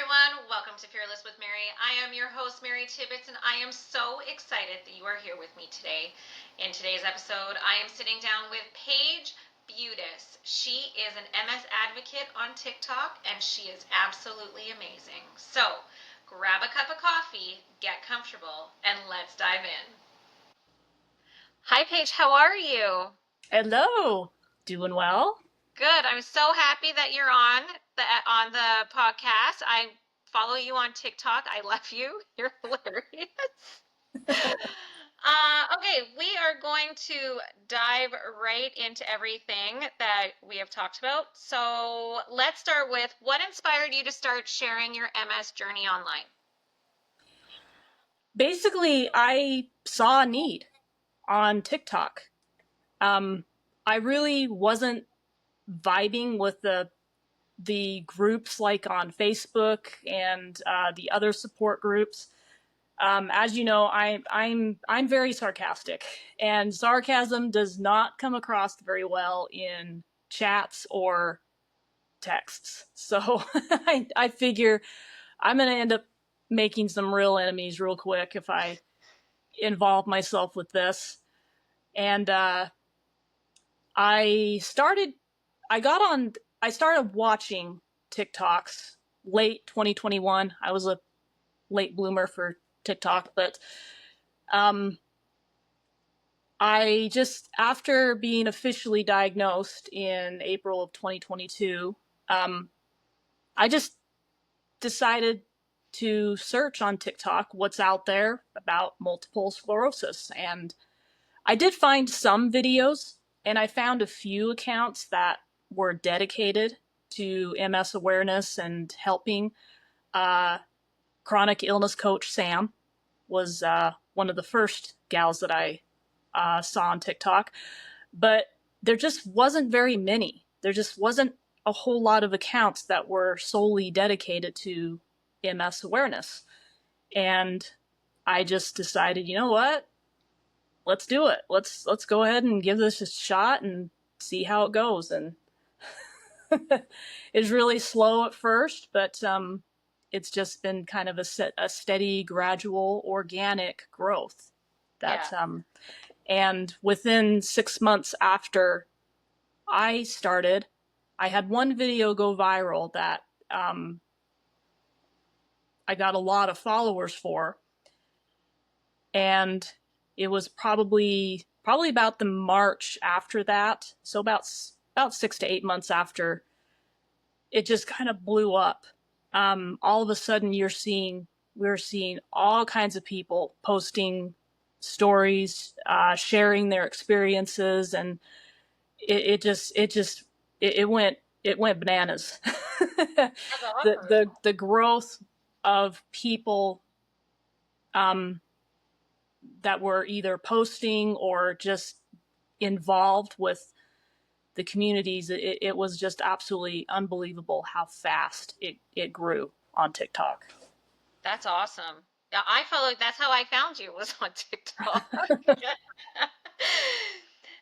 everyone. Welcome to Fearless with Mary. I am your host, Mary Tibbetts, and I am so excited that you are here with me today. In today's episode, I am sitting down with Paige Butis. She is an MS advocate on TikTok, and she is absolutely amazing. So, grab a cup of coffee, get comfortable, and let's dive in. Hi, Paige. How are you? Hello. Doing well? Good. I'm so happy that you're on the podcast. I follow you on TikTok. I love you. You're hilarious. Okay, we are going to dive right into everything that we have talked about. So let's start with what inspired you to start sharing your MS journey online? Basically, I saw a need on TikTok. I really wasn't vibing with the groups like on Facebook and the other support groups. As you know, I'm very sarcastic, and sarcasm does not come across very well in chats or texts. So I figure I'm gonna end up making some real enemies real quick if I involve myself with this. And I started, I started watching TikToks late 2021. I was a late bloomer for TikTok, but um, I just, after being officially diagnosed in April of 2022, I just decided to search on TikTok what's out there about multiple sclerosis. And I did find some videos, and I found a few accounts that were dedicated to MS awareness and helping. Chronic illness coach Sam was one of the first gals that I saw on TikTok, but there just wasn't very many. There just wasn't a whole lot of accounts that were solely dedicated to MS awareness. And I just decided, you know what? Let's do it. Let's go ahead and give this a shot and see how it goes. And it's really slow at first, but it's just been kind of a steady, gradual, organic growth. That Yeah. And within 6 months after I started, I had one video go viral that I got a lot of followers for, and it was probably about the March after that, so about 6 to 8 months after, it just kind of blew up. All of a sudden, we're seeing all kinds of people posting stories, sharing their experiences, and it went bananas. That's awesome. The growth of people that were either posting or just involved with the communities, it was just absolutely unbelievable how fast it grew on TikTok. That's awesome. Yeah, that's how I found you, was on TikTok.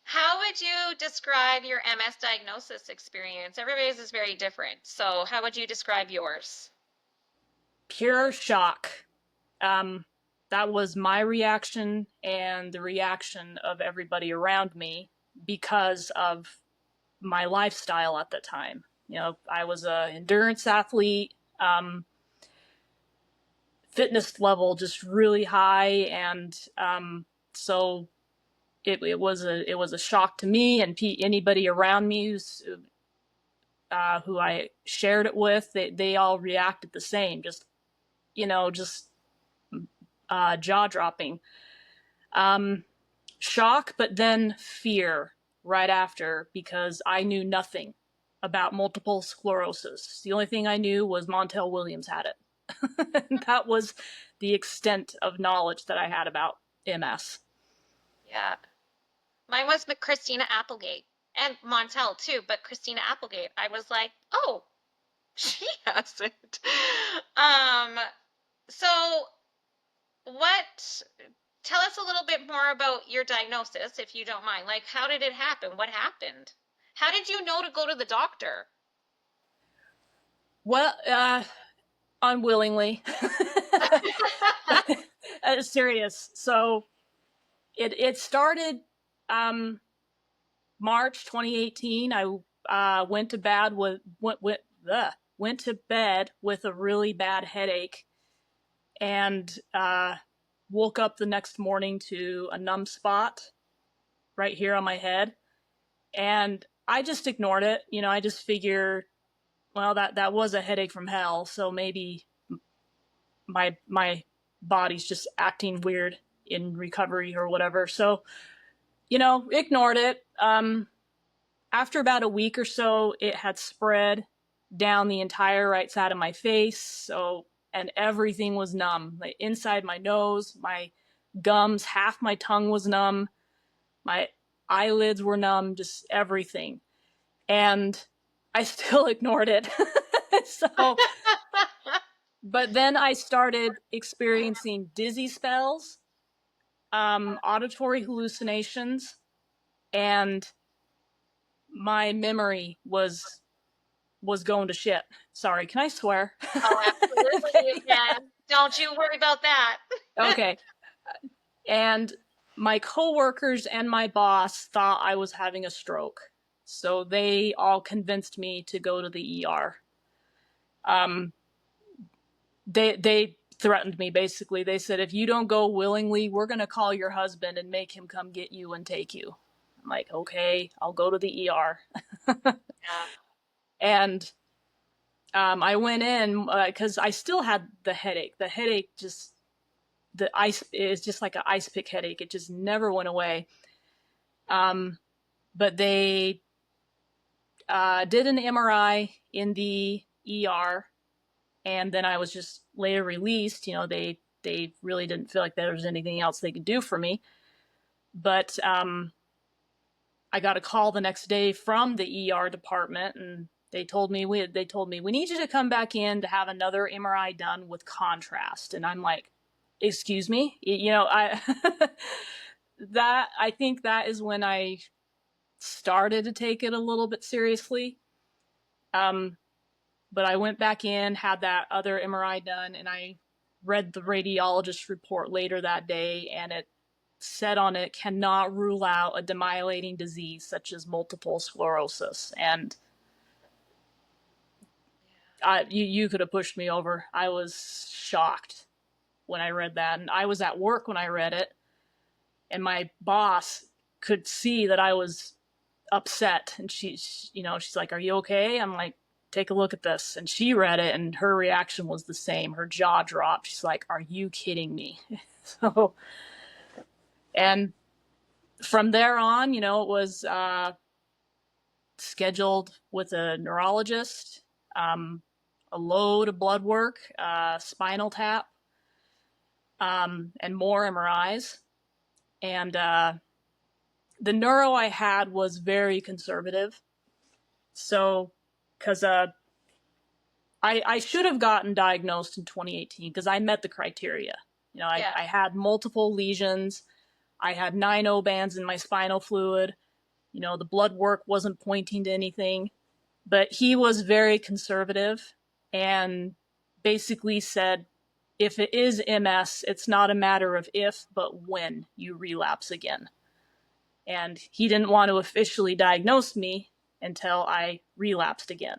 How would you describe your MS diagnosis experience? Everybody's is very different. So, how would you describe yours? Pure shock. That was my reaction and the reaction of everybody around me because of my lifestyle at the time. You know, I was an endurance athlete, fitness level just really high, and so it was a shock to me and anybody around me who I shared it with. They all reacted the same, just jaw dropping. Shock, but then fear right after, because I knew nothing about multiple sclerosis. The only thing I knew was Montel Williams had it. And that was the extent of knowledge that I had about MS. Yeah. Mine was Christina Applegate and Montel too, but Christina Applegate, I was like, oh, she has it. Um, so what, tell us a little bit more about your diagnosis, if you don't mind. Like, how did it happen? What happened? How did you know to go to the doctor? Well, unwillingly. Serious. So it started March 2018. I went to bed with a really bad headache, and woke up the next morning to a numb spot right here on my head, and I just ignored it. I just figured, well, that was a headache from hell, so maybe my body's just acting weird in recovery or whatever. So, ignored it. After about a week or so, it had spread down the entire right side of my face. And everything was numb. Like inside my nose, my gums, half my tongue was numb. My eyelids were numb, just everything. And I still ignored it. So, but then I started experiencing dizzy spells, auditory hallucinations, and my memory was going to shit. Sorry, can I swear? Oh, absolutely Okay. you can. Don't you worry about that. Okay. And my coworkers and my boss thought I was having a stroke, so they all convinced me to go to the ER. They threatened me, basically. They said, if you don't go willingly, we're going to call your husband and make him come get you and take you. I'm like, okay, I'll go to the ER. Yeah. And I went in because I still had the headache. The headache just, the ice is just like an ice pick headache. It just never went away. But they did an MRI in the ER, and then I was just later released. They really didn't feel like there was anything else they could do for me. But I got a call the next day from the ER department, and they told me we need you to come back in to have another MRI done with contrast. And I'm like, excuse me, I that I think that is when I started to take it a little bit seriously. But I went back in, had that other MRI done, and I read the radiologist report later that day, and it said on it, cannot rule out a demyelinating disease such as multiple sclerosis. And you could have pushed me over. I was shocked when I read that, and I was at work when I read it, and my boss could see that I was upset, and she's like, are you okay? I'm like, take a look at this. And she read it, and her reaction was the same. Her jaw dropped. She's like, are you kidding me? So, and from there on, it was scheduled with a neurologist, a load of blood work, spinal tap, and more MRIs. And the neuro I had was very conservative. So, because I should have gotten diagnosed in 2018 because I met the criteria. I had multiple lesions. I had 9 bands in my spinal fluid. The blood work wasn't pointing to anything. But he was very conservative and basically said, if it is MS, it's not a matter of if, but when you relapse again. And he didn't want to officially diagnose me until I relapsed again.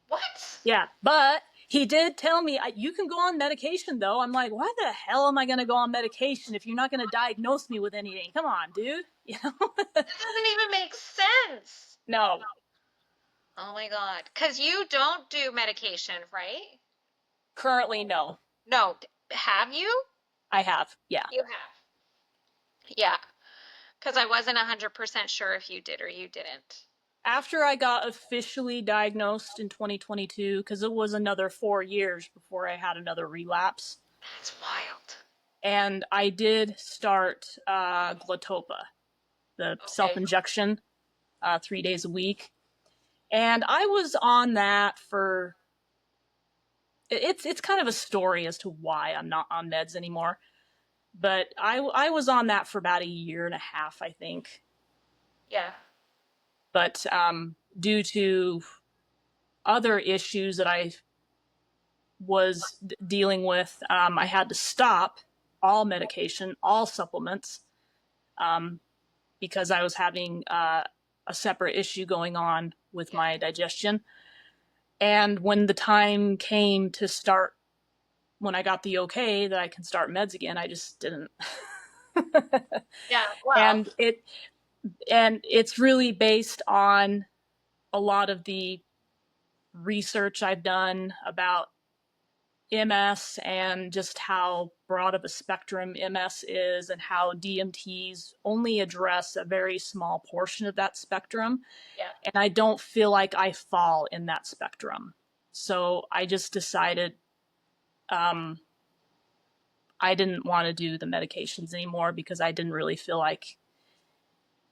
What? Yeah, but he did tell me, you can go on medication, though. I'm like, why the hell am I going to go on medication if you're not going to diagnose me with anything? Come on, dude. That doesn't even make sense. No. Oh my God. Because you don't do medication, right? Currently, no. No. Have you? I have, yeah. You have. Yeah. Because I wasn't 100% sure if you did or you didn't. After I got officially diagnosed in 2022, because it was another 4 years before I had another relapse. That's wild. And I did start Glatopa, the self-injection, 3 days a week. And I was on that for... It's kind of a story as to why I'm not on meds anymore. But I was on that for about 1.5 years, I think. Yeah. But due to other issues that I was dealing with, I had to stop all medication, all supplements, because I was having a separate issue going on with my digestion. And when the time came to start, when I got the okay that I can start meds again, I just didn't. Yeah, well, and it's really based on a lot of the research I've done about MS and just how broad of a spectrum MS is and how DMTs only address a very small portion of that spectrum. yeah. And I don't feel like I fall in that spectrum. So I just decided I didn't want to do the medications anymore because I didn't really feel like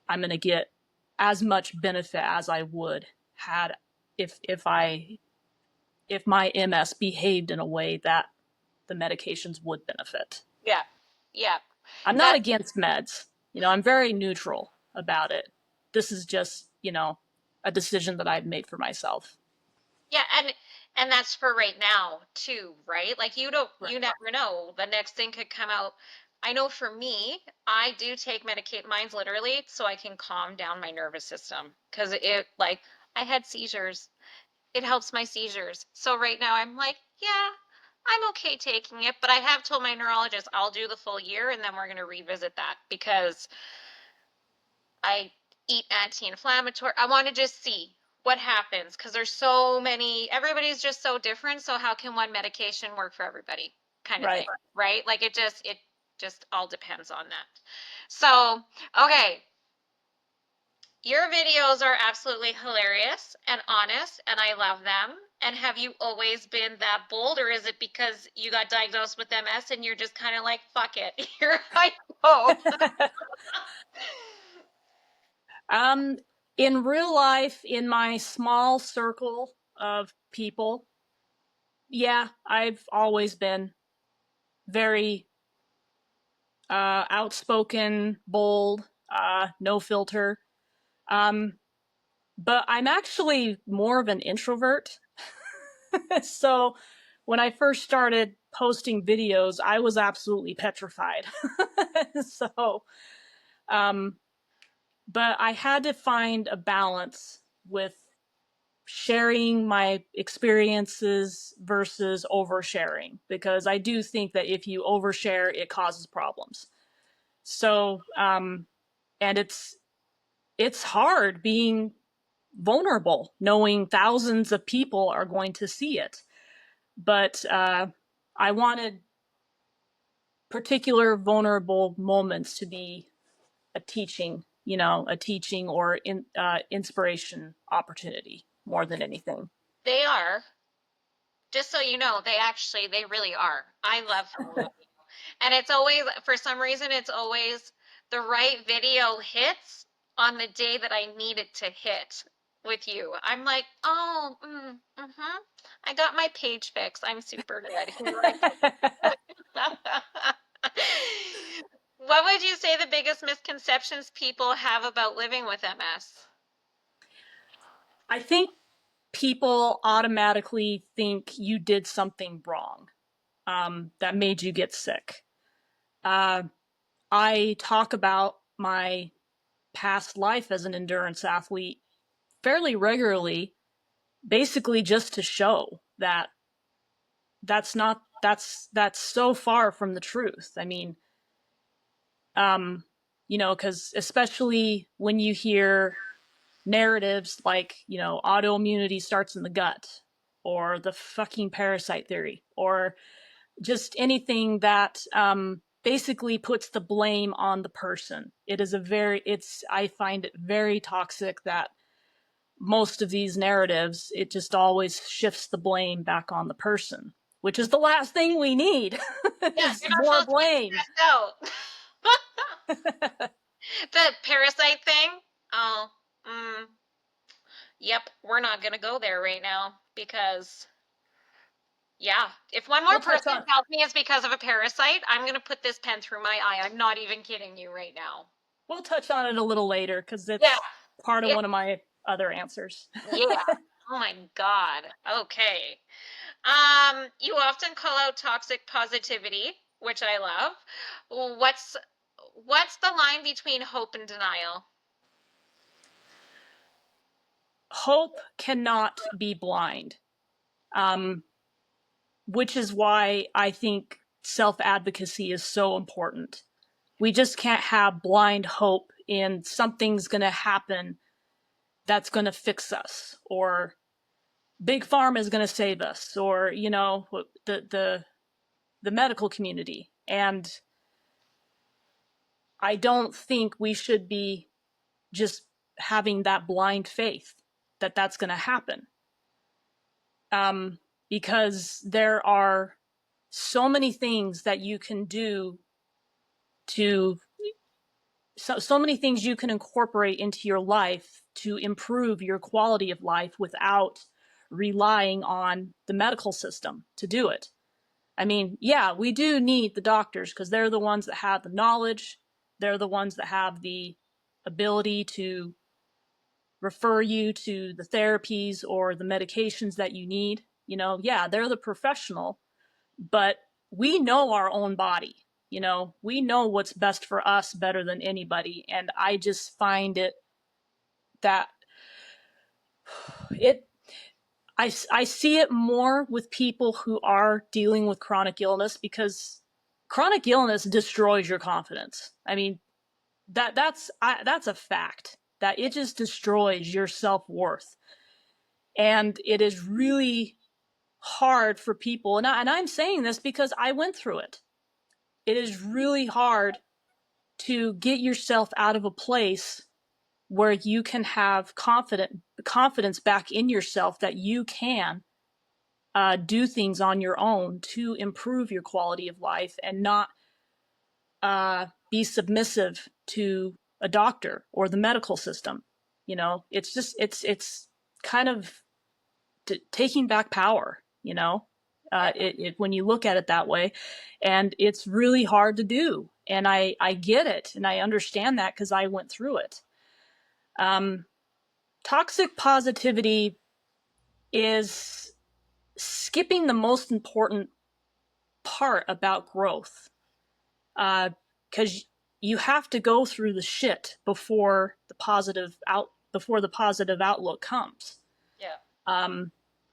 I'm going to get as much benefit as I would had if my MS behaved in a way that the medications would benefit. Yeah. Yeah. I'm not That against meds. I'm very neutral about it. This is just, a decision that I've made for myself. yeah, and that's for right now too, right? Like Right. you never know. The next thing could come out. I know for me, I do take medicate mine's literally so I can calm down my nervous system because it like I had seizures. It helps my seizures. So right now I'm like, yeah, I'm okay taking it, but I have told my neurologist I'll do the full year and then we're going to revisit that because I eat anti-inflammatory. I want to just see what happens because there's so many, everybody's just so different. So how can one medication work for everybody kind of thing, Right. right? Like it just all depends on that. So, okay, your videos are absolutely hilarious and honest, and I love them. And have you always been that bold, or is it because you got diagnosed with MS and you're just kind of like, fuck it, here I go? um, in real life, in my small circle of people, yeah, I've always been very outspoken, bold, no filter. Um, but I'm actually more of an introvert. So when I first started posting videos, I was absolutely petrified. So, um, but I had to find a balance with sharing my experiences versus oversharing because I do think that if you overshare, it causes problems. So, and it's hard being vulnerable, knowing thousands of people are going to see it. But I wanted particular vulnerable moments to be a teaching or inspiration opportunity more than anything. They are. Just so you know, they really are. I love following you. And it's always, for some reason, it's always the right video hits on the day that I need it to hit with you. I'm like, oh, I got my page fix. I'm super good. Here I go. What would you say the biggest misconceptions people have about living with MS? I think people automatically think you did something wrong that made you get sick. Uh, I talk about my past life as an endurance athlete fairly regularly, basically just to show that that's so far from the truth. I mean, um, because especially when you hear narratives like, autoimmunity starts in the gut, or the fucking parasite theory, or just anything that basically puts the blame on the person. I find it very toxic that most of these narratives, it just always shifts the blame back on the person, which is the last thing we need. Yeah, Is you're not more supposed to be blame. stressed out. The parasite thing? Oh, mm, yep, we're not gonna go there right now because, yeah, if one more we'll touch person on tells me it's because of a parasite, I'm gonna put this pen through my eye. I'm not even kidding you right now. we'll touch on it a little later because Yeah, it's part of it, one of my other answers. yeah. Oh my God. Okay. You often call out toxic positivity, which I love. What's the line between hope and denial? Hope cannot be blind, um, which is why I think self-advocacy is so important. We just can't have blind hope in something's going to happen that's going to fix us, or big pharma is going to save us, or the medical community. And I don't think we should be just having that blind faith that that's going to happen, because there are so many things that you can do to so many things you can incorporate into your life to improve your quality of life without relying on the medical system to do it. I mean, yeah, we do need the doctors because they're the ones that have the knowledge. They're the ones that have the ability to refer you to the therapies or the medications that you need. Yeah, they're the professional, but we know our own body. We know what's best for us better than anybody. And I just find it that it, I see it more with people who are dealing with chronic illness, because chronic illness destroys your confidence. I mean, that's a fact, that it just destroys your self-worth. And it is really hard for people. And I'm saying this because I went through it. It is really hard to get yourself out of a place where you can have confidence back in yourself that you can do things on your own to improve your quality of life, and not be submissive to a doctor or the medical system. It's just it's kind of taking back power. When you look at it that way, and it's really hard to do. And I get it, and I understand that because I went through it. Toxic positivity is skipping the most important part about growth, because you have to go through the shit before the positive outlook comes.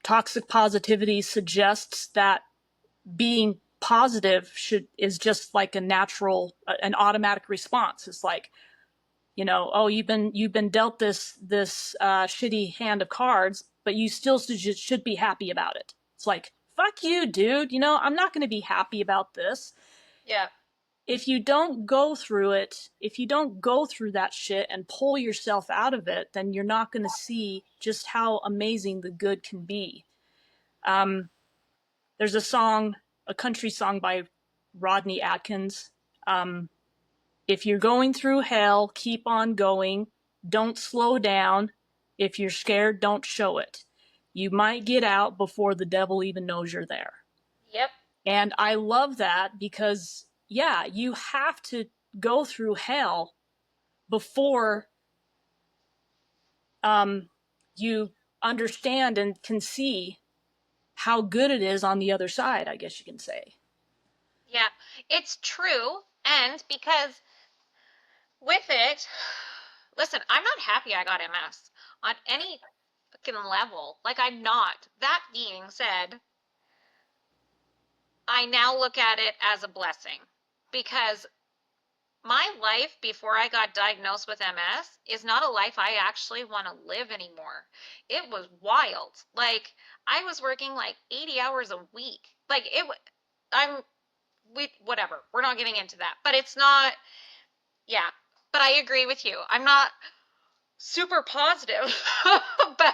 Toxic positivity suggests that being positive is just like an automatic response. It's like, oh, you've been dealt this shitty hand of cards, but you still should be happy about it. It's like, fuck you, dude. I'm not going to be happy about this. Yeah. If you don't go through it, if you don't go through that shit and pull yourself out of it, then you're not going to see just how amazing the good can be. There's a country song by Rodney Atkins. If you're going through hell, keep on going. Don't slow down. If you're scared, don't show it. You might get out before the devil even knows you're there. Yep. And I love that because, yeah, you have to go through hell before you understand and can see how good it is on the other side, I guess you can say. Yeah, it's true. And because with it, listen, I'm not happy I got MS on any fucking level. Like, I'm not. That being said, I now look at it as a blessing, because my life before I got diagnosed with MS is not a life I actually want to live anymore. It was wild. Like, I was working like 80 hours a week. Like, whatever. We're not getting into that. But it's not, yeah. But I agree with you. I'm not super positive about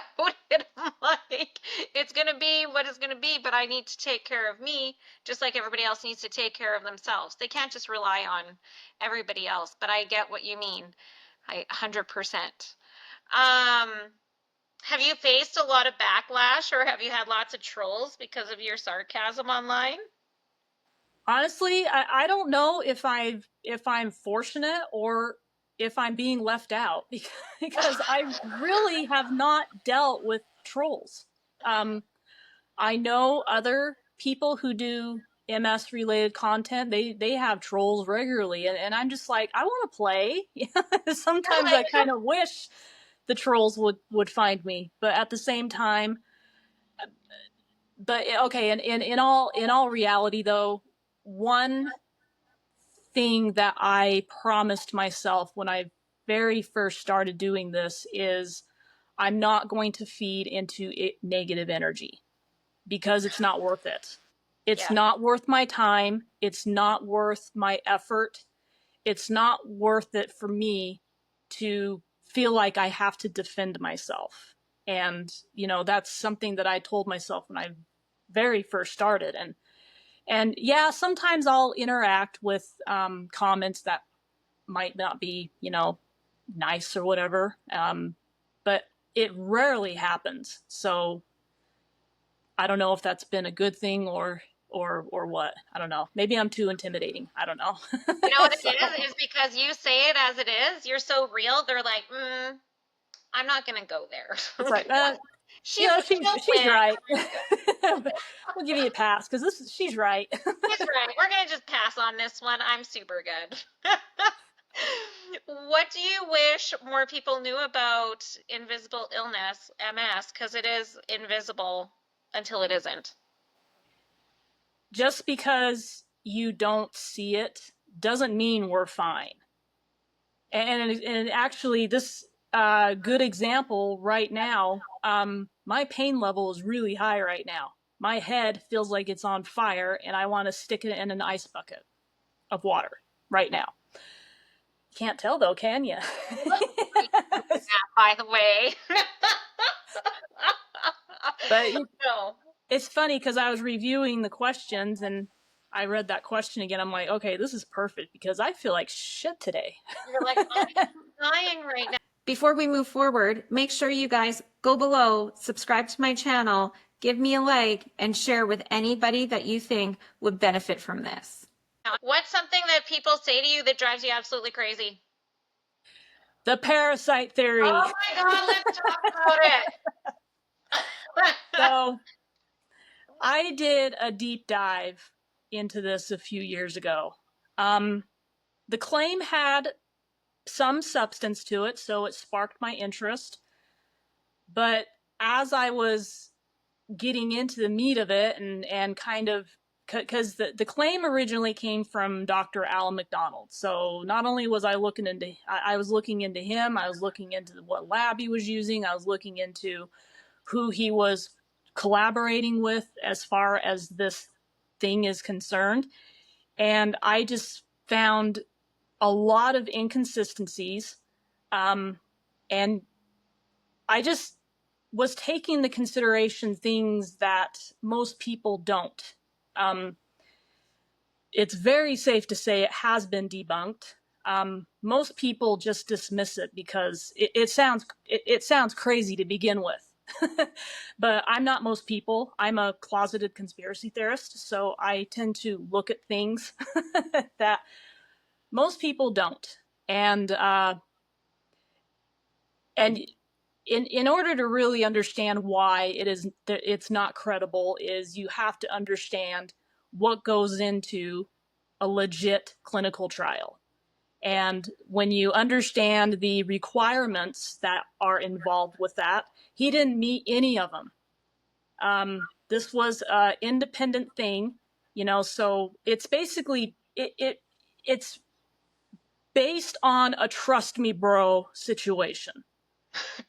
it. I'm like, it's going to be what it's going to be, but I need to take care of me just like everybody else needs to take care of themselves. They can't just rely on everybody else, but I get what you mean. 100%. Have you faced a lot of backlash, or have you had lots of trolls because of your sarcasm online? Honestly, I don't know if I'm fortunate or if I'm being left out, because I really have not dealt with trolls. I know other people who do MS related content, they have trolls regularly, and I'm just like, I want to play. Sometimes I kind of wish the trolls would find me, but at the same time, but okay, in all reality though, one thing that I promised myself when I very first started doing this is I'm not going to feed into negative energy because it's not worth it. It's not worth my time. It's not worth my effort. It's not worth it for me to feel like I have to defend myself. And, that's something that I told myself when I very first started. And yeah, sometimes I'll interact with comments that might not be, nice or whatever. But it rarely happens. So I don't know if that's been a good thing or what. I don't know. Maybe I'm too intimidating. I don't know. You know what it is because you say it as it is. You're so real. They're like, I'm not gonna go there. It's like, she's right. We'll give you a pass because she's right. She's right. We're gonna just pass on this one. I'm super good. What do you wish more people knew about invisible illness, MS? Because it is invisible until it isn't. Just because you don't see it doesn't mean we're fine. And actually, this good example right now, my pain level is really high right now. My head feels like it's on fire, and I want to stick it in an ice bucket of water right now. Can't tell though, can you? By the way. But no. It's funny because I was reviewing the questions and I read that question again. I'm like, okay, this is perfect because I feel like shit today. You're like, I'm dying right now. Before we move forward, make sure you guys go below, subscribe to my channel, give me a like, and share with anybody that you think would benefit from this. What's something that people say to you that drives you absolutely crazy? The Parasite Theory. Oh my God, let's talk about it. So I did a deep dive into this a few years ago. The claim had some substance to it, so it sparked my interest. But as I was getting into the meat of it and kind of because the claim originally came from Dr. Alan McDonald. So not only was I looking into I was looking into him, I was looking into what lab he was using, I was looking into who he was collaborating with as far as this thing is concerned. And I just found a lot of inconsistencies. And I just was taking into consideration things that most people don't. It's very safe to say it has been debunked. Most people just dismiss it because it sounds crazy to begin with. But I'm not most people. I'm a closeted conspiracy theorist, so I tend to look at things that most people don't. And in order to really understand why it's not credible is you have to understand what goes into a legit clinical trial. And when you understand the requirements that are involved with that, he didn't meet any of them. This was an independent thing, so it's basically it's based on a trust me bro situation.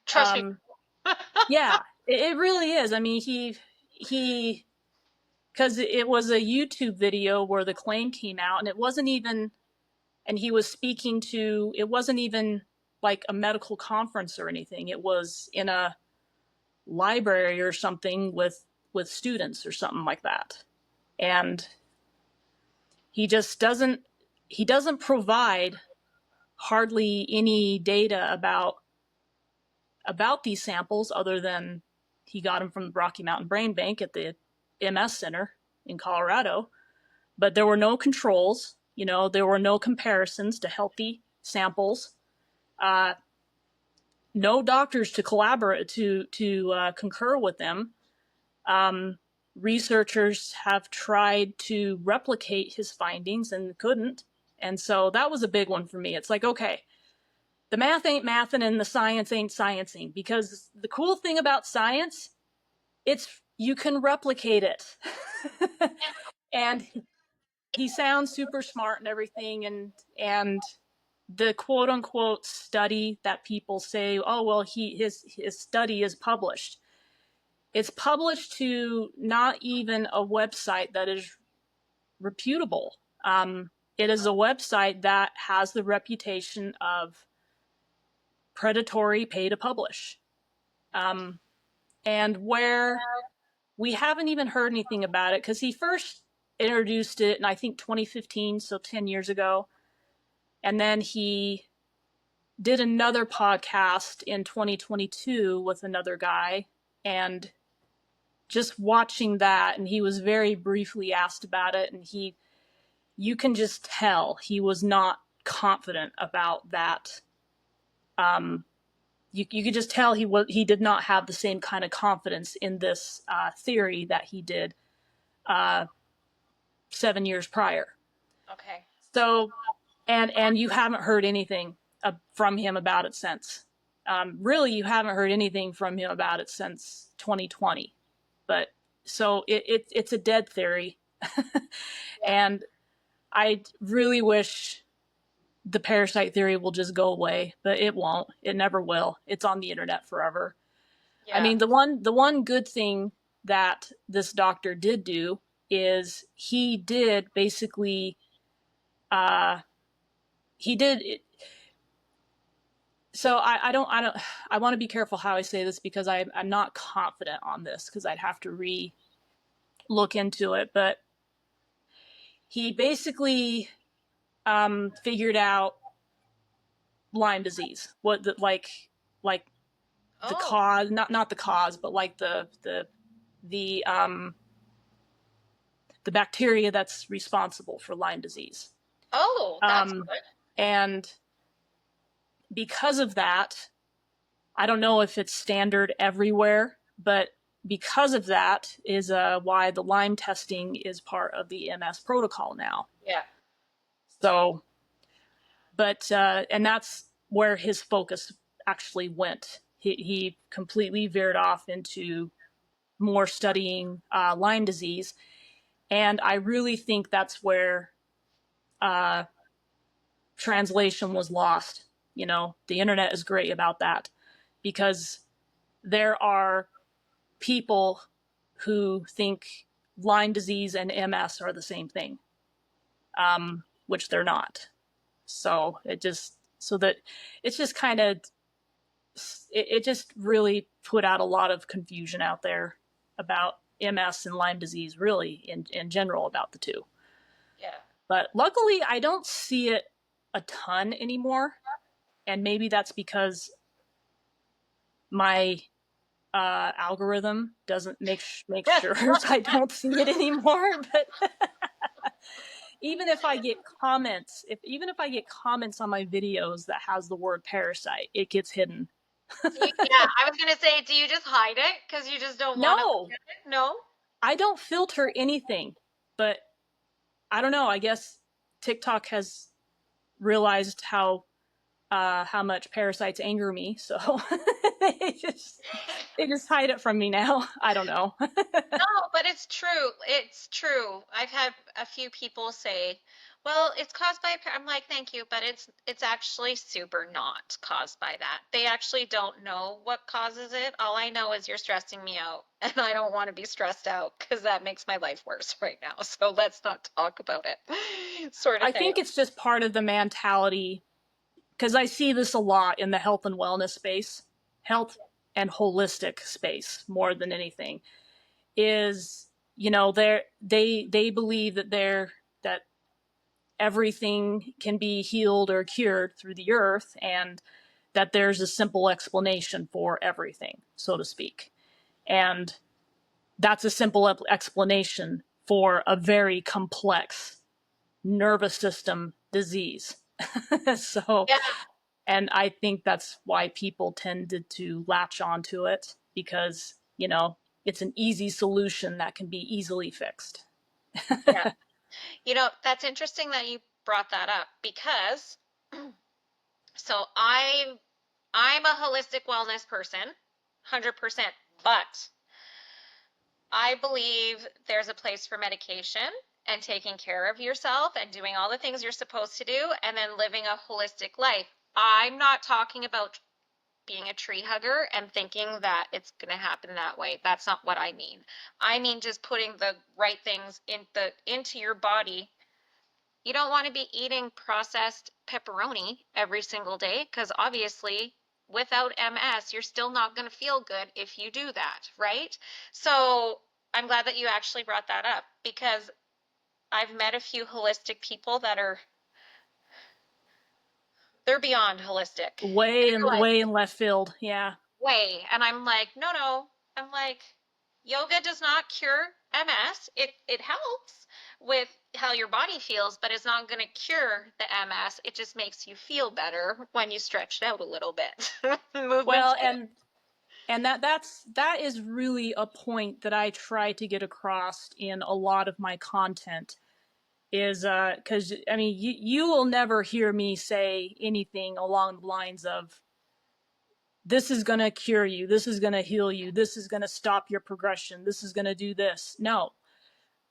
Trust me. Yeah, it really is. I mean, he because it was a YouTube video where the claim came out, and it wasn't even, and he was speaking to, it wasn't even like a medical conference or anything. It was in a library or something with students or something like that. And he just doesn't provide hardly any data about these samples other than he got them from the Rocky Mountain Brain Bank at the MS Center in Colorado. But there were no controls, there were no comparisons to healthy samples. No doctors to collaborate to concur with them. researchers have tried to replicate his findings and couldn't. And so that was a big one for me. It's like, okay, the math ain't mathin' and the science ain't sciencing, because the cool thing about science, it's you can replicate it. And he sounds super smart and everything, and the quote unquote study that people say, oh well, his study is published. It's published to not even a website that is reputable. It is a website that has the reputation of predatory pay to publish. And where we haven't even heard anything about it, because he first introduced it in, I think, 2015, so 10 years ago. And then he did another podcast in 2022 with another guy. And just watching that, and he was very briefly asked about it, and you can just tell he was not confident about that. You could just tell he did not have the same kind of confidence in this theory that he did 7 years prior. Okay. So, and you haven't heard anything from him about it since. Really, you haven't heard anything from him about it since 2020. But so it's a dead theory. And I really wish the parasite theory will just go away, but it won't. It never will. It's on the internet forever. Yeah. I mean, the one good thing that this doctor did do is he did basically he did it. So I don't I want to be careful how I say this, because I'm not confident on this, because I'd have to look into it, but he basically figured out Lyme disease, what the the cause, not the cause, but like the bacteria that's responsible for Lyme disease. Oh, that's good. And because of that, I don't know if it's standard everywhere, but because of that is why the Lyme testing is part of the MS protocol now. Yeah. So, but and that's where his focus actually went. He completely veered off into more studying Lyme disease, and I really think that's where translation was lost. You know, the internet is great about that, because there are people who think Lyme disease and MS are the same thing, which they're not. So it's just kind of, it just really put out a lot of confusion out there about MS and Lyme disease, really in general, about the two. Yeah. But luckily, I don't see it a ton anymore, and maybe that's because my algorithm doesn't make sure I don't see it anymore. But even if I get comments, even if I get comments on my videos that has the word parasite, it gets hidden. Yeah, I was gonna say, do you just hide it because you just don't want to look at it? No, I don't filter anything, but I don't know. I guess TikTok has realized how much parasites anger me, so they just hide it from me now. I don't know. no, but it's true. It's true. I've had a few people say, "Well, it's caused by." I'm like, "Thank you, but it's actually super not caused by that. They actually don't know what causes it. All I know is you're stressing me out, and I don't want to be stressed out because that makes my life worse right now. So let's not talk about it." Sort of I thing. think it's just part of the mentality, because I see this a lot in the health and wellness space, health and holistic space more than anything, is, you know, they believe that everything can be healed or cured through the earth, and that there's a simple explanation for everything, so to speak. And that's a simple explanation for a very complex nervous system disease. So, Yeah. and I think that's why people tended to latch onto it, because, you know, it's an easy solution that can be easily fixed. Yeah. That's interesting that you brought that up because so I'm a holistic wellness person, 100%, but I believe there's a place for medication and taking care of yourself and doing all the things you're supposed to do and then living a holistic life. I'm not talking about being a tree hugger and thinking that it's going to happen that way. That's not what I mean. I mean just putting the right things into your body. You don't want to be eating processed pepperoni every single day because obviously without MS, you're still not going to feel good if you do that, right? So I'm glad that you actually brought that up because I've met a few holistic people that they're beyond holistic. Way They're and like, way in left field. Yeah. way. And I'm like, no, no. I'm like, yoga does not cure MS. It helps with how your body feels, but it's not going to cure the MS. It just makes you feel better when you stretch it out a little bit. Movement. Well, and that is really a point that I try to get across in a lot of my content is because I mean you will never hear me say anything along the lines of this is going to cure you, this is going to heal you, this is going to stop your progression, this is going to do this. No,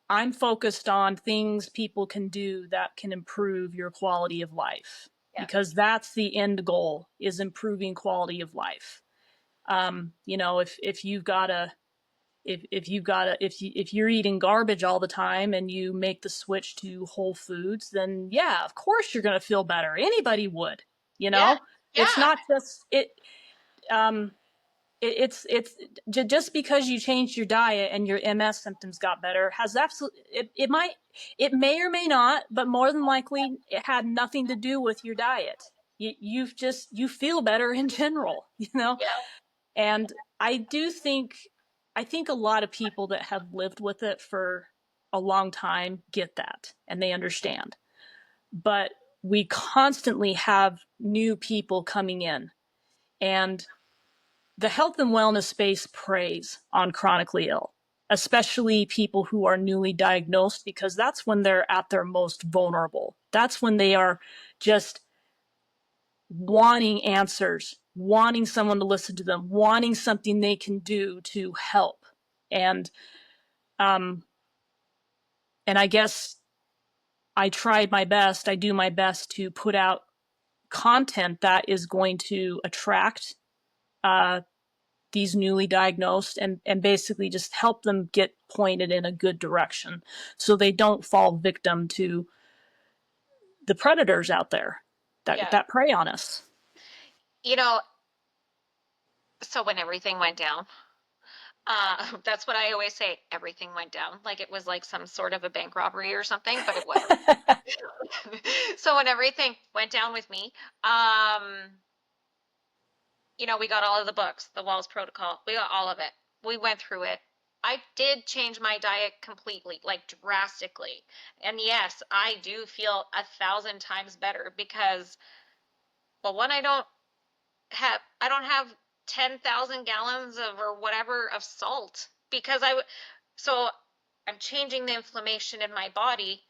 I'm focused on things people can do that can improve your quality of life Yeah. because that's the end goal, is improving quality of life. You know, if you've got a if you're eating garbage all the time and you make the switch to whole foods, then yeah, of course you're going to feel better. Anybody would, you Yeah. know. It's Yeah. not just it. Um, it's just because you changed your diet and your MS symptoms got better has absolutely it may or may not, but more than likely it had nothing to do with your diet. You feel better in general, you know. Yeah. And I do think I think a lot of people that have lived with it for a long time get that and they understand. But we constantly have new people coming in, and the health and wellness space preys on chronically ill, especially people who are newly diagnosed, because that's when they're at their most vulnerable. That's when they are just wanting answers, wanting someone to listen to them, wanting something they can do to help. And um and I guess I tried my best, I do my best to put out content that is going to attract uh these newly diagnosed and basically just help them get pointed in a good direction so they don't fall victim to the predators out there Yeah. that prey on us. You know, so when everything went down, that's what I always say. Everything went down. Like it was like some sort of a bank robbery or something, but it wasn't. So when everything went down with me, we got all of the books, the Walls Protocol. We got all of it. We went through it. I did change my diet completely, like drastically. And yes, I do feel 1,000 times better because, well, one, I don't have 10,000 gallons of or whatever of salt because so I'm changing the inflammation in my body,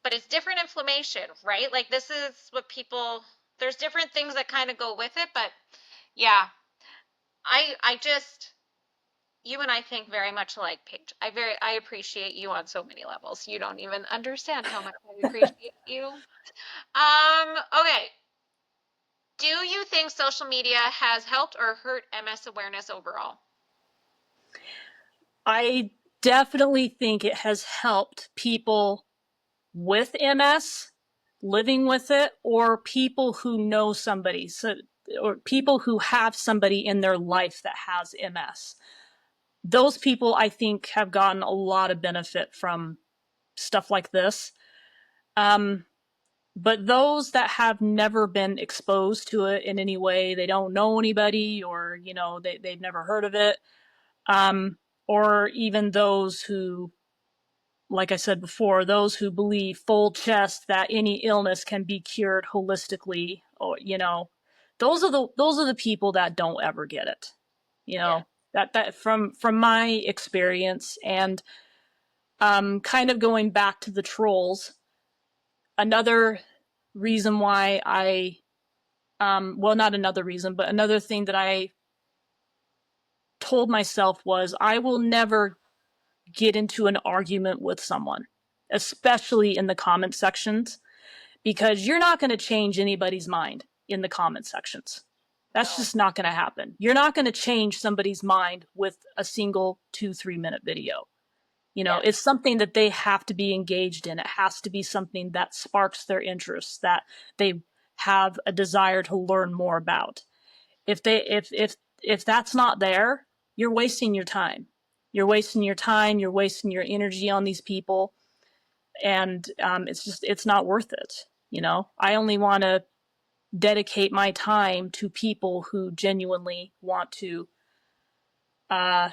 but it's different inflammation, right? Like this is what there's different things that kind of go with it, but yeah, I just you and I think very much alike, Paige. I appreciate you on so many levels. You don't even understand how much I appreciate you. Okay. Do you think social media has helped or hurt MS awareness overall? I definitely think it has helped people with MS living with it, or people who know somebody, so or people who have somebody in their life that has MS. Those people I think have gotten a lot of benefit from stuff like this. Um, but those that have never been exposed to it in any way, they don't know anybody, or they've never heard of it, um, or even those who, like I said before, those who believe full chest that any illness can be cured holistically, or those are the people that don't ever get it, you Yeah. know. That from my experience, and kind of going back to the trolls, another reason why I well, not another reason, but another thing that I told myself was I will never get into an argument with someone, especially in the comment sections, because you're not going to change anybody's mind in the comment sections. That's No. just not going to happen. You're not going to change somebody's mind with a single 2-3 minute video. You know, Yeah. it's something that they have to be engaged in. It has to be something that sparks their interest, that they have a desire to learn more about. If that's not there, you're wasting your time. You're wasting your time. You're wasting your energy on these people, and it's not worth it. You know, I only want to dedicate my time to people who genuinely want to uh,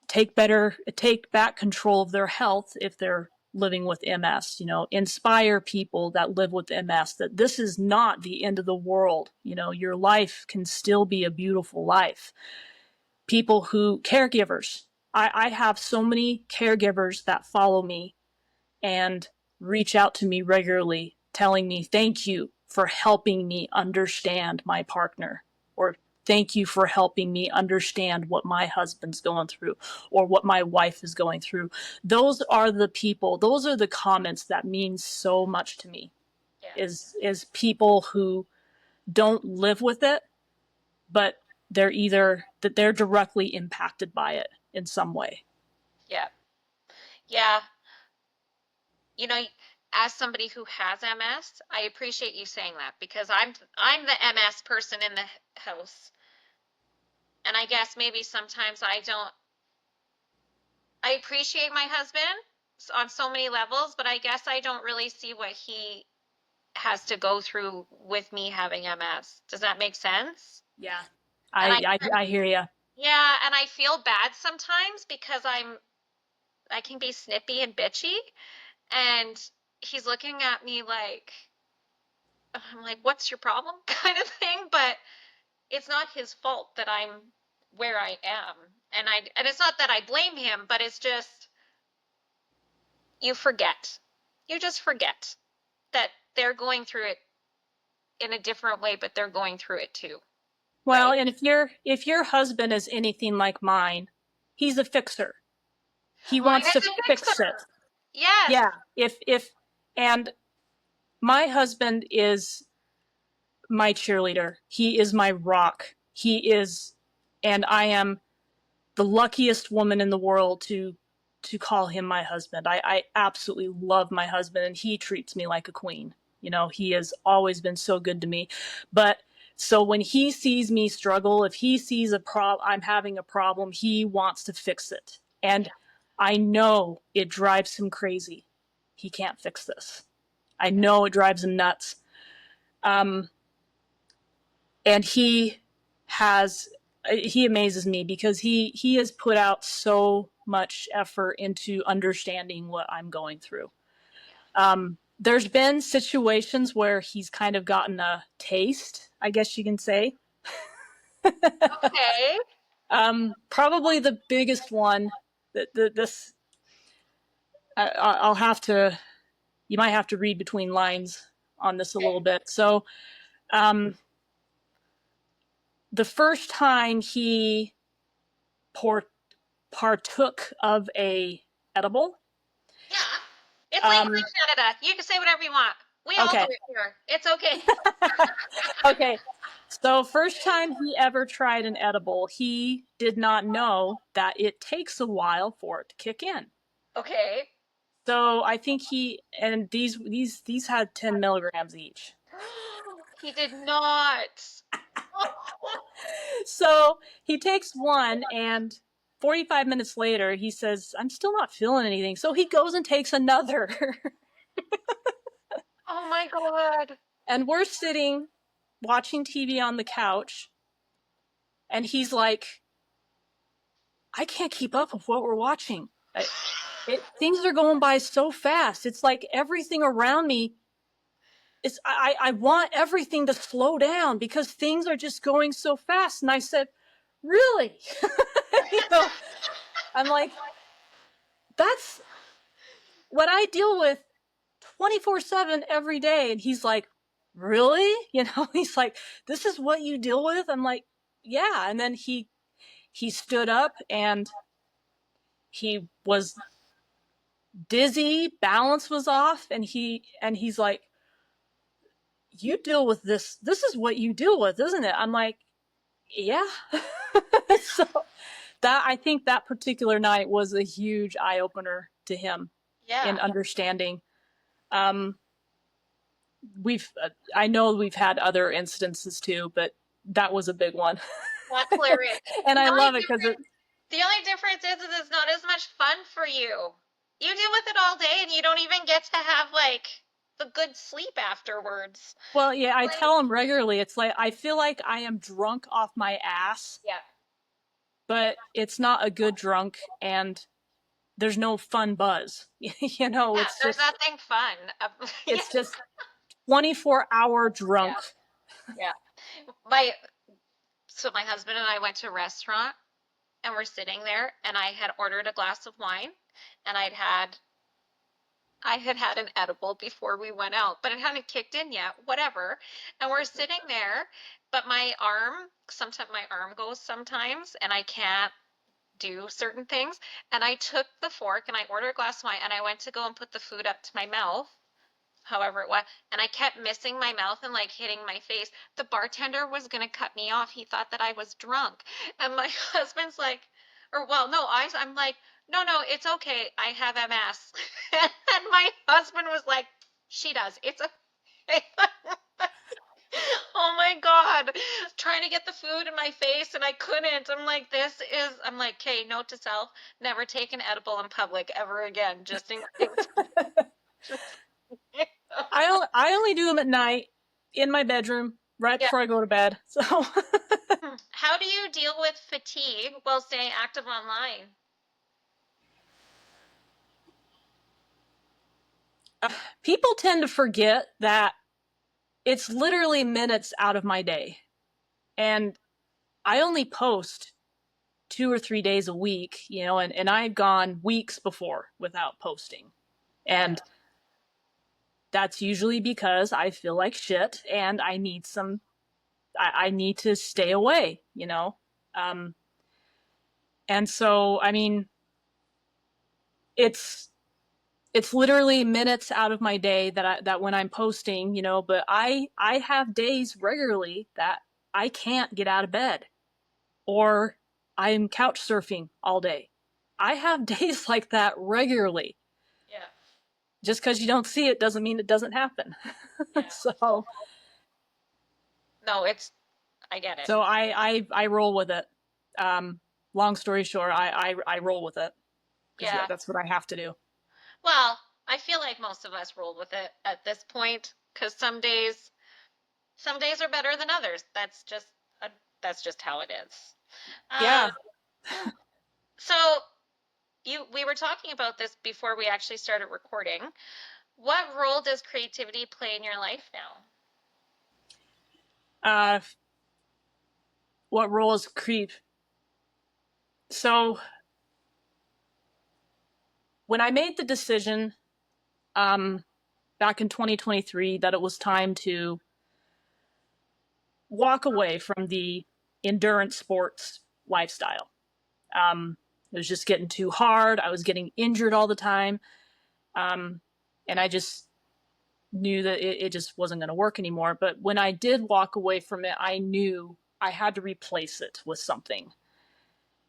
take back control of their health if they're living with MS. You know, inspire people that live with MS that this is not the end of the world. You know, your life can still be a beautiful life. People who caregivers. I have so many caregivers that follow me and reach out to me regularly, telling me thank you for helping me understand my partner, or thank you for helping me understand what my husband's going through or what my wife is going through. Those are the people, those are the comments that mean so much to me. Yes. Is people who don't live with it, but they're directly impacted by it in some way. Yeah. Yeah. You know, as somebody who has MS, I appreciate you saying that because I'm the MS person in the house. And I guess maybe sometimes I appreciate my husband on so many levels, but I guess I don't really see what he has to go through with me having MS. Does that make sense? Yeah, And I hear you. yeah, and I feel bad sometimes because I can be snippy and bitchy, and he's looking at me like I'm like, "What's your problem?" kind of thing, but it's not his fault that I'm where I am. And it's not that I blame him, but it's just you forget. You just forget that they're going through it in a different way, but they're going through it too, Well, right? and if your husband is anything like mine, he's a fixer. He Mine wants is to a fix it. fixer. Yes. Yeah. If and my husband is my cheerleader. He is my rock. He is, and I am the luckiest woman in the world to call him my husband. I absolutely love my husband, and he treats me like a queen. You know, he has always been so good to me. But so when he sees me struggle, if he sees I'm having a problem, he wants to fix it. And Yeah. I know it drives him crazy. He can't fix this. I Yeah. know it drives him nuts. Um, and he amazes me because he has put out so much effort into understanding what I'm going through. There's been situations where he's kind of gotten a taste, I guess you can say. Okay. Probably the biggest one that this I'll have to, you might have to read between lines on this a little bit. So um, the first time he pour, partook of a edible. Yeah. It's legal Um, in Canada. You can say whatever you want. We all do okay, it here. It's okay. okay. So first time he ever tried an edible, he did not know that it takes a while for it to kick in. Okay. So I think and these had 10 milligrams each. He did not. So he takes one, and 45 minutes later he says, "I'm still not feeling anything." So he goes and takes another. Oh my God. And we're sitting watching TV on the couch, and he's like, "I can't keep up with what we're watching. Things are going by so fast. It's like everything around me I want everything to slow down because things are just going so fast." And I said, really? You know, I'm like, that's what I deal with 24/7 every day. And he's like, really? You know, he's like, this is what you deal with? I'm like, yeah. And then he stood up and he was dizzy, balance was off, and he's like, you deal with this. This is what you deal with, isn't it? I'm like, yeah. So that, I think that particular night was a huge eye opener to him in Yeah. understanding. Um, I know we've had other instances too, but that was a big one. That's hilarious. And The I only love it because difference is it's not as much fun for you. You deal with it all day and you don't even get to have like the good sleep afterwards. well, yeah, I Like, tell him regularly, it's like, I feel like I am drunk off my ass, yeah. but it's not a good drunk and there's no fun buzz. You know, Yeah, there's nothing fun. Yeah. it's just 24-hour drunk. Yeah. My husband and I went to a restaurant and we're sitting there and I had ordered a glass of wine and I had had an edible before we went out, but it hadn't kicked in yet, whatever. And we're sitting there, but sometimes my arm goes sometimes and I can't do certain things. And I took the fork and I ordered a glass of wine and I went to go and put the food up to my mouth, however it was, and I kept missing my mouth and like hitting my face. The bartender was going to cut me off. He thought that I was drunk. And my husband's like, or well, no, I'm like, no, no, it's okay. I have MS. And my husband was like, she does. It's okay. Oh my God. Trying to get the food in my face and I couldn't. I'm like, okay, note to self, never take an edible in public ever again, just in case. I only do them at night in my bedroom right Yeah. before I go to bed. So How do you deal with fatigue while staying active online? people tend to forget that it's literally minutes out of my day. And I only post 2 or 3 days a week, you know, and I've gone weeks before without posting. And that's usually because I feel like shit and I need I need to stay away, you know? Um, and so, I mean, it's, it's literally minutes out of my day that when I'm posting, you know, but I have days regularly that I can't get out of bed or I'm couch surfing all day. I have days like that regularly. Yeah. Just because you don't see it doesn't mean it doesn't happen. Yeah. So No, I get it. so I roll with it. Long story short, I roll with it because Yeah. that's what I have to do. Well, I feel like most of us roll with it at this point because some days are better than others. That's just how it is. Yeah. So we were talking about this before we actually started recording. What role does creativity play in your life now? Uh, what role is creep? So when I made the decision back in 2023 that it was time to walk away from the endurance sports lifestyle, it was just getting too hard. I was getting injured all the time. And I just knew that it just wasn't going to work anymore. But when I did walk away from it, I knew I had to replace it with something.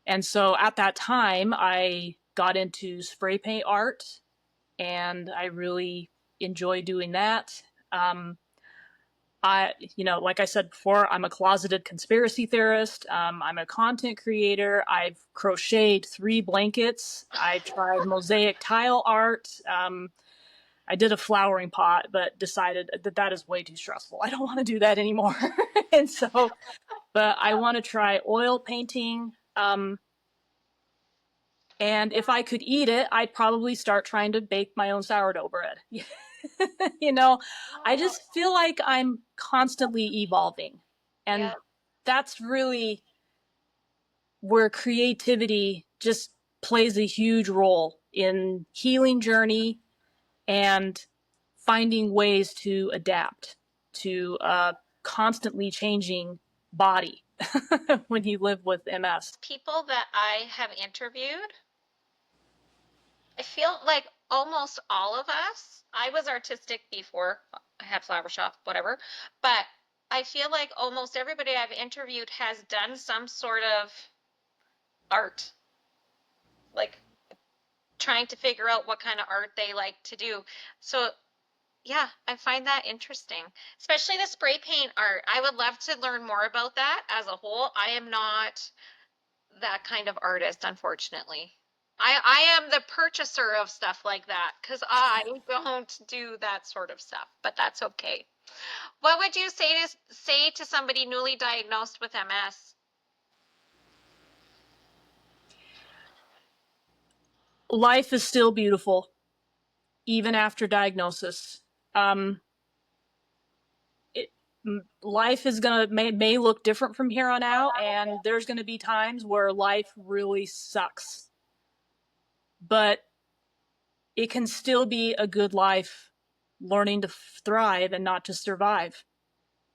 And so at that time, I got into spray paint art and I really enjoy doing that. Like I said before, I'm a closeted conspiracy theorist. I'm a content creator. I've crocheted 3 blankets. I tried mosaic tile art. I did a flowering pot, but decided that is way too stressful. I don't want to do that anymore. And so, but I want to try oil painting. And if I could eat it, I'd probably start trying to bake my own sourdough bread. You know, I just feel like I'm constantly evolving. And Yeah. that's really where creativity just plays a huge role in healing journey and finding ways to adapt to a constantly changing body when you live with MS. People that I have interviewed, I feel like almost all of us, I was artistic before, I had flower shop, whatever, but I feel like almost everybody I've interviewed has done some sort of art, like trying to figure out what kind of art they like to do. So yeah, I find that interesting, especially the spray paint art. I would love to learn more about that as a whole. I am not that kind of artist, unfortunately. I am the purchaser of stuff like that because I don't do that sort of stuff, but that's okay. What would you say to somebody newly diagnosed with MS? Life is still beautiful, even after diagnosis. Um, it, Life is gonna may look different from here on out, and there's gonna be times where life really sucks. But it can still be a good life, learning to thrive and not to survive.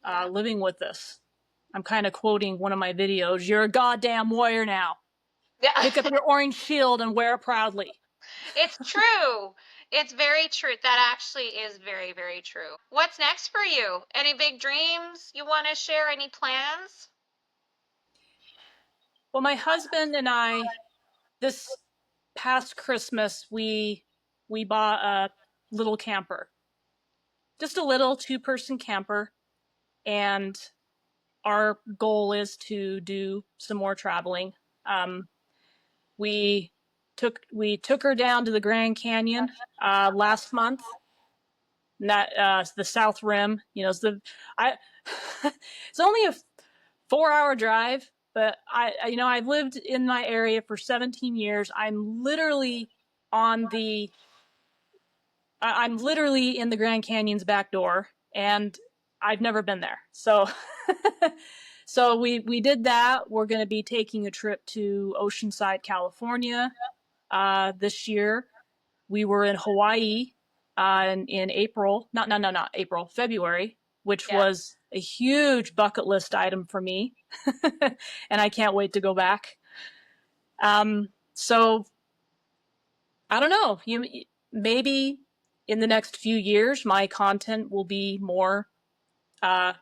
Yeah. Living with this. I'm kind of quoting one of my videos. You're a goddamn warrior now. Yeah. Pick up your orange shield and wear it proudly. It's true. It's very true. That actually is very, very true. What's next for you? Any big dreams you want to share? Any plans? Well, my husband and I, this past Christmas, we bought a little camper, just a little 2-person camper, and our goal is to do some more traveling. Um, we took her down to the Grand Canyon last month. And that the South Rim, it's I. It's only a 4-hour drive, but I've lived in my area for 17 years. I'm literally in the Grand Canyon's back door, and I've never been there. So, so we did that. We're going to be taking a trip to Oceanside, California, this year. We were in Hawaii in April. Not April, February, which Yeah. was a huge bucket list item for me, and I can't wait to go back. So I don't know. Maybe in the next few years, my content will be more uh,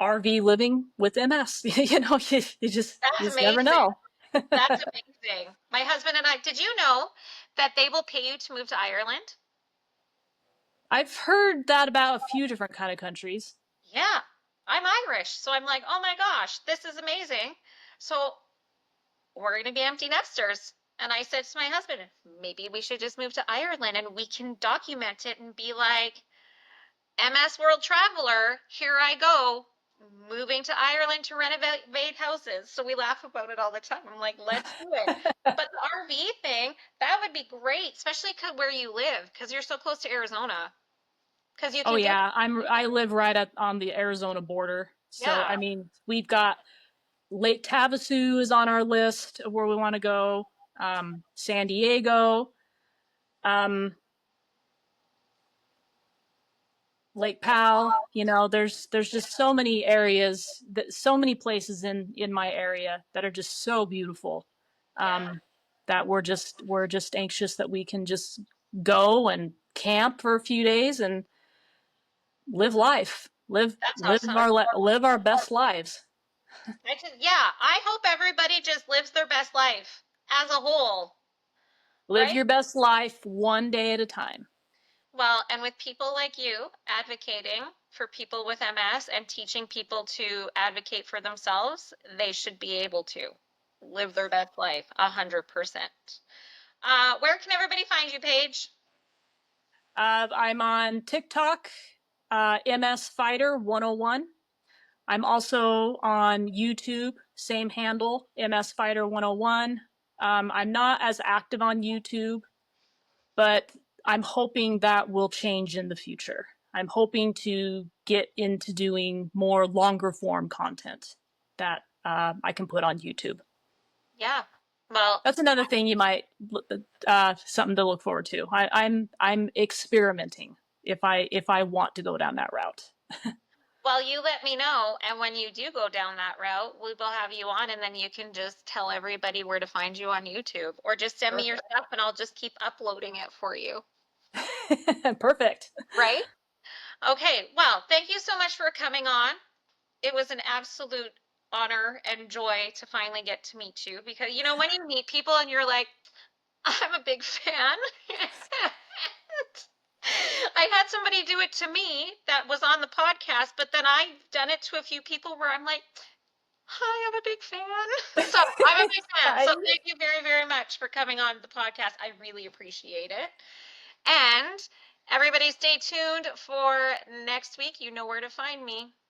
RV living with MS. You That's just never amazing. know. That's amazing. My husband and I, did you know that they will pay you to move to Ireland? I've heard that about a few different kind of countries. Yeah. I'm Irish, so I'm like, oh my gosh, this is amazing. So we're going to be empty nesters. And I said to my husband, maybe we should just move to Ireland and we can document it and be like, MS World Traveler, here I go, moving to Ireland to renovate houses. So we laugh about it all the time. I'm like, let's do it. But the RV thing, that would be great, especially where you live, because you're so close to Arizona. Because you Oh can get, yeah, I live right on the Arizona border. So yeah, I mean, we've got Lake Havasu is on our list of where we want to go. San Diego, um, Lake Powell. There's just so many areas so many places in my area that are just so beautiful. yeah. That we're just anxious that we can just go and camp for a few days and live life, That's awesome. live our best lives. Yeah, I hope everybody just lives their best life as a whole, Live right? your best life one day at a time. Well, and with people like you advocating for people with MS and teaching people to advocate for themselves, they should be able to live their best life 100%. Where can everybody find you, Paige? I'm on TikTok, MSfighter101. I'm also on YouTube, same handle, MSfighter101. I'm not as active on YouTube, but I'm hoping that will change in the future. I'm hoping to get into doing more longer form content that I can put on YouTube. Yeah. Well, That's another thing you might something to look forward to. I'm experimenting if I want to go down that route. well, you let me know, and when you do go down that route, we will have you on, and then you can just tell everybody where to find you on YouTube, or just send me your stuff, and I'll just keep uploading it for you. Perfect. Right? Okay. Well, thank you so much for coming on. It was an absolute honor and joy to finally get to meet you, because when you meet people and you're like, I'm a big fan. I had somebody do it to me that was on the podcast, but then I've done it to a few people where I'm like, hi, I'm a big fan. So I'm a big fan. So thank you very, very much for coming on the podcast. I really appreciate it. And everybody stay tuned for next week. You know where to find me.